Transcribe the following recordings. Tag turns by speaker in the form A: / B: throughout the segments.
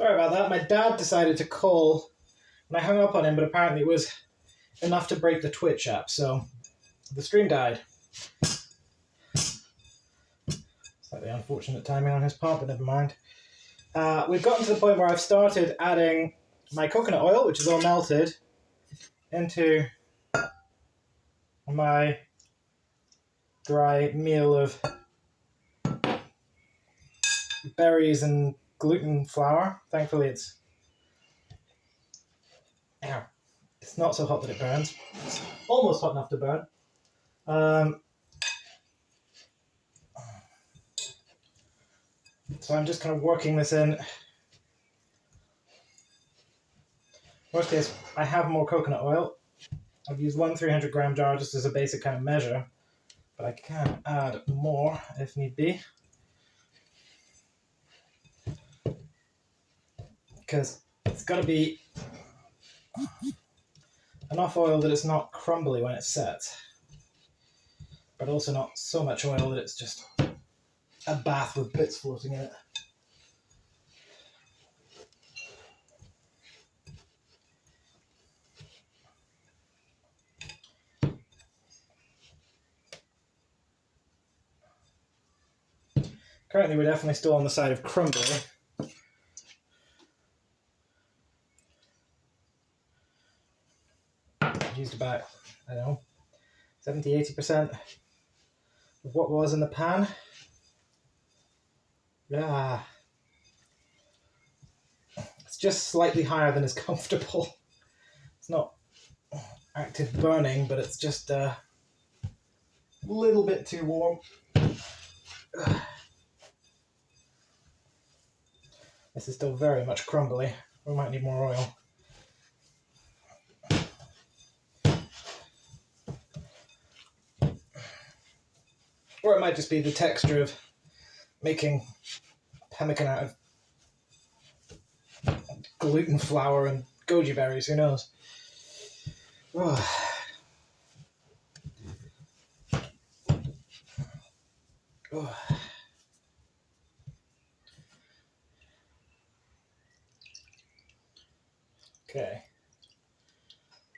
A: Sorry about that. My dad decided to call and I hung up on him, but apparently it was enough to break the Twitch app, so the stream died. Slightly unfortunate timing on his part, but never mind. We've gotten to the point where I've started adding my coconut oil, which is all melted, into my dry meal of berries and gluten flour. Thankfully it's not so hot that it burns. It's almost hot enough to burn. So I'm just kind of working this in. Worst case, I have more coconut oil. I've used one 300 gram jar just as a basic kind of measure, but I can add more if need be. Because it's got to be enough oil that it's not crumbly when it's set, but also not so much oil that it's just a bath with bits floating in it. Currently we're definitely still on the side of crumbly. I've used about, I don't know, 70-80% of what was in the pan. Yeah. It's just slightly higher than is comfortable. It's not active burning, but it's just a little bit too warm. This is still very much crumbly. We might need more oil. Or it might just be the texture of making pemmican out of gluten flour and goji berries, who knows? Oh. Oh. Okay.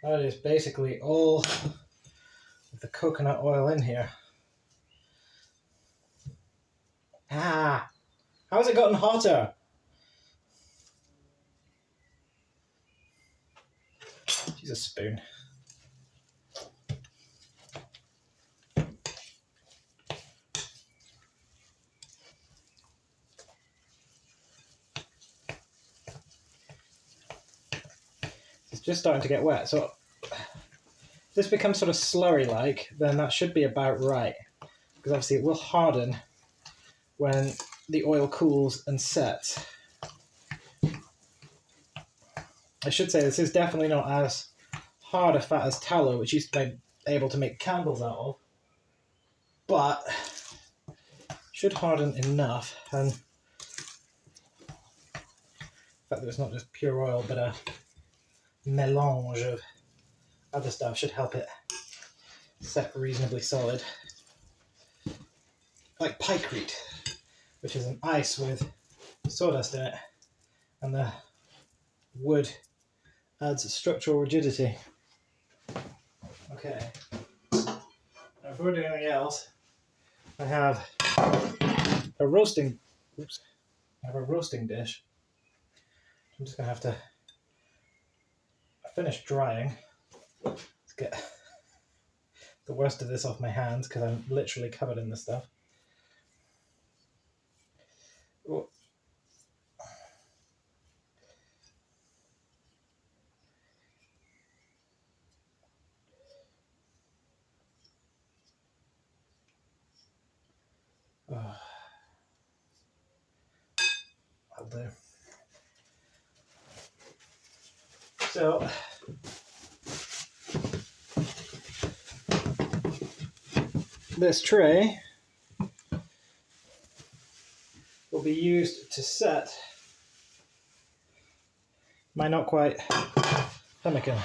A: That is basically all of the coconut oil in here. How has it gotten hotter? Use a spoon. It's just starting to get wet, so if this becomes sort of slurry-like, then that should be about right. Because obviously it will harden when the oil cools and sets. I should say this is definitely not as hard a fat as tallow, which used to be able to make candles out of, but should harden enough, and the fact that it's not just pure oil but a melange of other stuff should help it set reasonably solid. Like pykrete, which is an ice with sawdust in it, and the wood adds structural rigidity. Okay. Now before doing anything else, I have a roasting dish. I'm just gonna have to finish drying. Let's get the worst of this off my hands because I'm literally covered in this stuff. Oh. Oh. That'll do. So this tray will be used to set my not quite pemmican.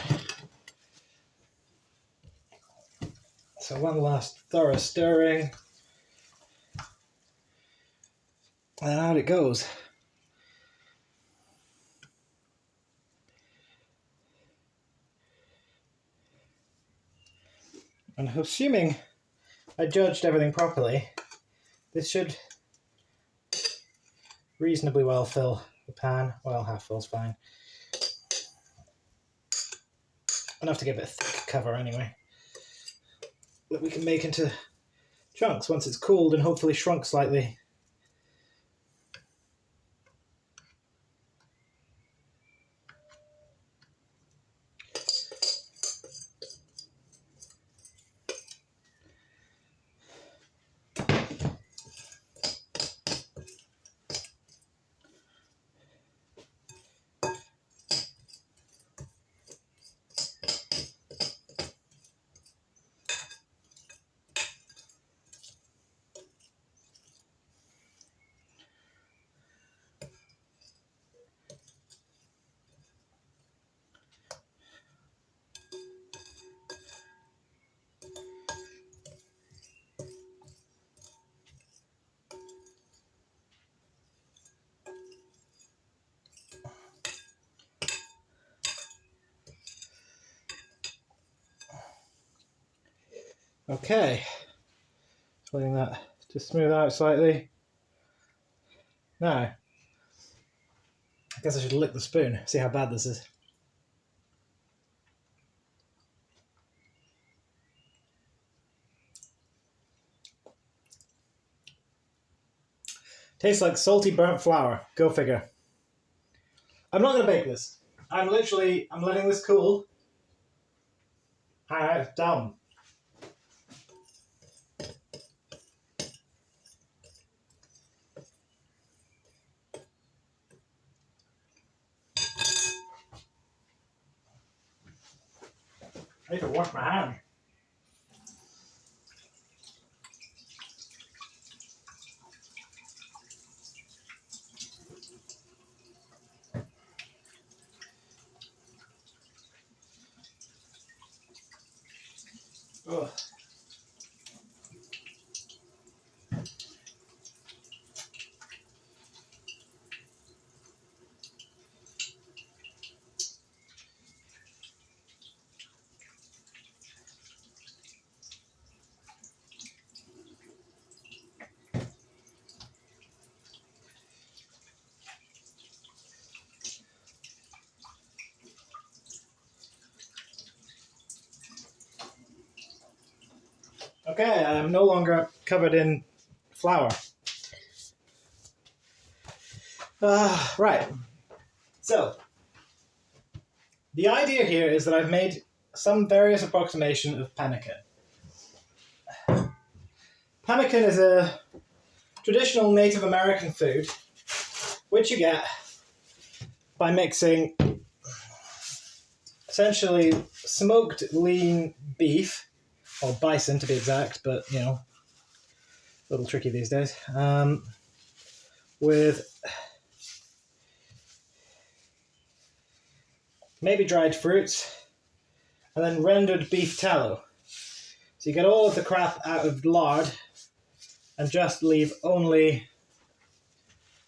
A: So one last thorough stirring, and out it goes. And assuming I judged everything properly, this should reasonably well fill the pan. Well, half full's fine. Enough to give it a thick cover anyway, that we can make into chunks once it's cooled and hopefully shrunk slightly. Okay, letting that to smooth out slightly. Now, I guess I should lick the spoon, see how bad this is. Tastes like salty burnt flour. Go figure. I'm not going to bake this. I'm letting this cool. Alright, done. I need to wash my hand. Ugh. Okay, I'm no longer covered in flour. Right. So, the idea here is that I've made some various approximation of pemmican. Pemmican is a traditional Native American food, which you get by mixing essentially smoked lean beef, or bison to be exact, but you know, a little tricky these days, with maybe dried fruits, and then rendered beef tallow. So you get all of the crap out of lard and just leave only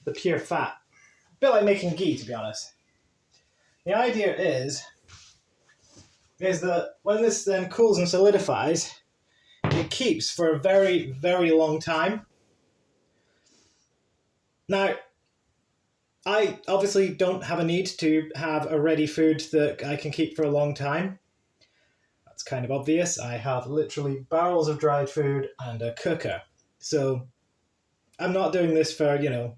A: the pure fat. A bit like making ghee, to be honest. The idea is that when this then cools and solidifies, it keeps for a very, very long time. Now, I obviously don't have a need to have a ready food that I can keep for a long time. That's kind of obvious. I have literally barrels of dried food and a cooker. So I'm not doing this for, you know,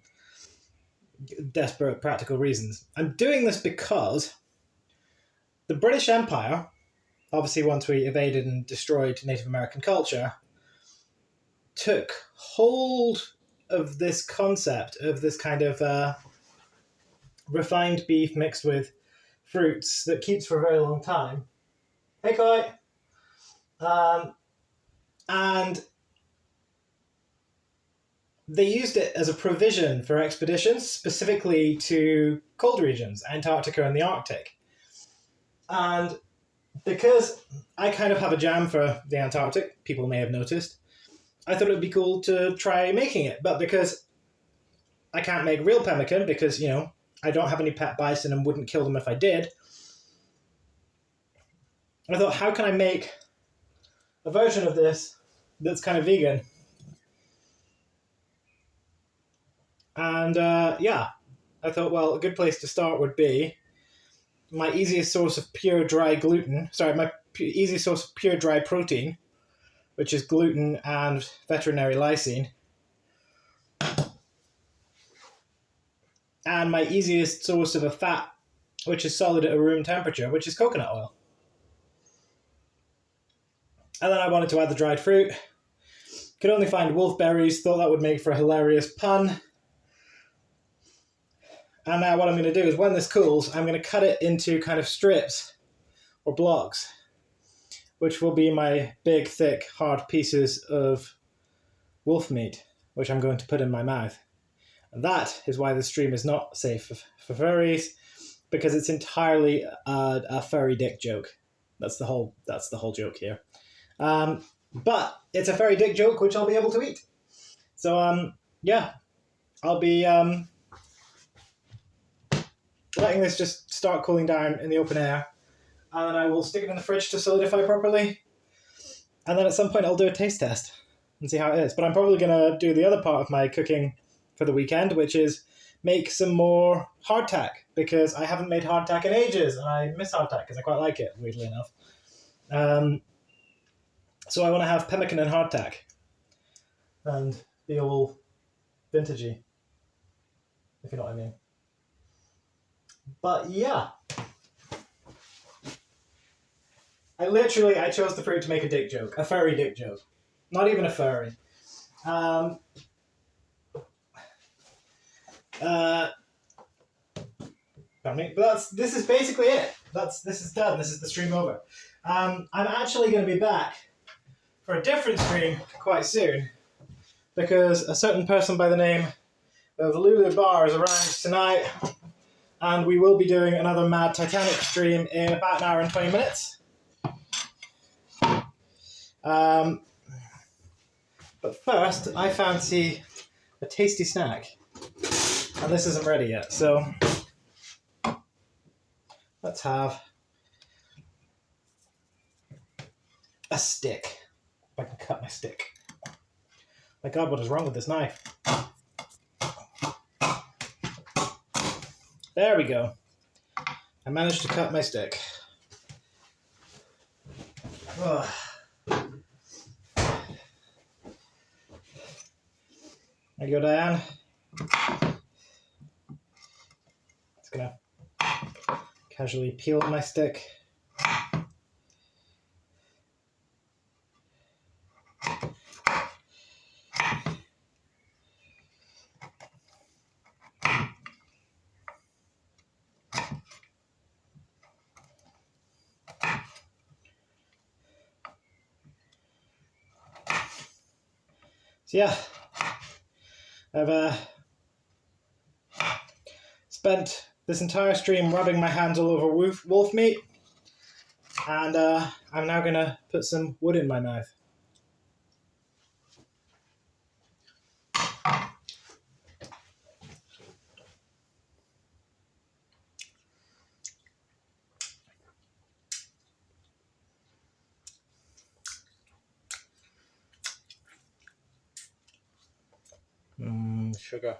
A: desperate practical reasons. I'm doing this because the British Empire, obviously once we evaded and destroyed Native American culture, took hold of this concept of this kind of refined beef mixed with fruits that keeps for a very long time. Hey, Koi! And they used it as a provision for expeditions, specifically to cold regions, Antarctica and the Arctic. And because I kind of have a jam for the Antarctic, people may have noticed, I thought it would be cool to try making it. But because I can't make real pemmican, because, you know, I don't have any pet bison and wouldn't kill them if I did, I thought, how can I make a version of this that's kind of vegan. And yeah, I thought, well, a good place to start would be my easiest source of pure dry gluten. Sorry, my easiest source of pure dry protein, which is gluten and veterinary lysine. And my easiest source of a fat, which is solid at a room temperature, which is coconut oil. And then I wanted to add the dried fruit. Could only find wolfberries, thought that would make for a hilarious pun. And now what I'm going to do is when this cools, I'm going to cut it into kind of strips or blocks, which will be my big, thick, hard pieces of wolf meat, which I'm going to put in my mouth. And that is why this stream is not safe for furries, because it's entirely a furry dick joke. That's the whole joke here. But it's a furry dick joke, which I'll be able to eat. So yeah, I'll be letting this just start cooling down in the open air, and then I will stick it in the fridge to solidify properly. And then at some point I'll do a taste test and see how it is. But I'm probably going to do the other part of my cooking for the weekend, which is make some more hardtack, because I haven't made hardtack in ages, and I miss hardtack because I quite like it, weirdly enough. So I want to have pemmican and hardtack and be all vintagey, if you know what I mean. But yeah, I chose the fruit to make a dick joke, a furry dick joke, not even a furry. Pardon me, but this is basically it. This is done. This is the stream over. I'm actually going to be back for a different stream quite soon, because a certain person by the name of Lulu Bar is around tonight, and we will be doing another Mad Titanic stream in about an hour and 20 minutes. But first, I fancy a tasty snack, and this isn't ready yet, so let's have a stick. If I can cut my stick. My God, what is wrong with this knife? There we go. I managed to cut my stick. Ugh. There you go, Diane. Just gonna casually peel my stick. So yeah, I've spent this entire stream rubbing my hands all over wolf meat, and I'm now gonna put some wood in my mouth. Sugar.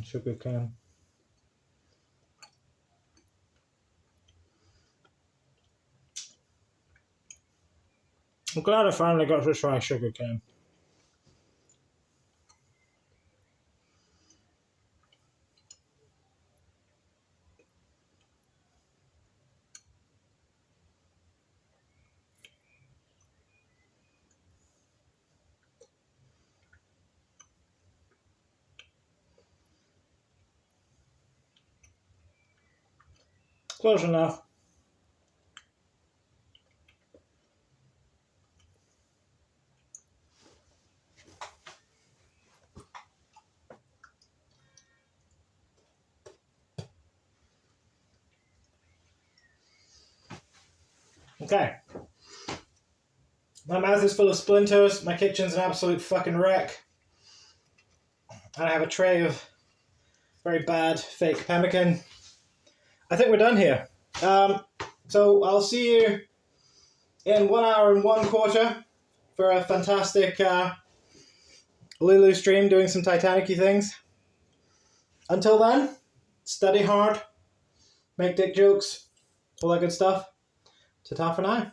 A: Sugar cane. I'm glad I finally got to try sugar cane. Close enough. Okay. My mouth is full of splinters. My kitchen's an absolute fucking wreck. And I have a tray of very bad fake pemmican. I think we're done here. So I'll see you in 1 hour and 1/4 for a fantastic Lulu stream doing some Titanic-y things. Until then, study hard, make dick jokes, all that good stuff. Ta-ta for now.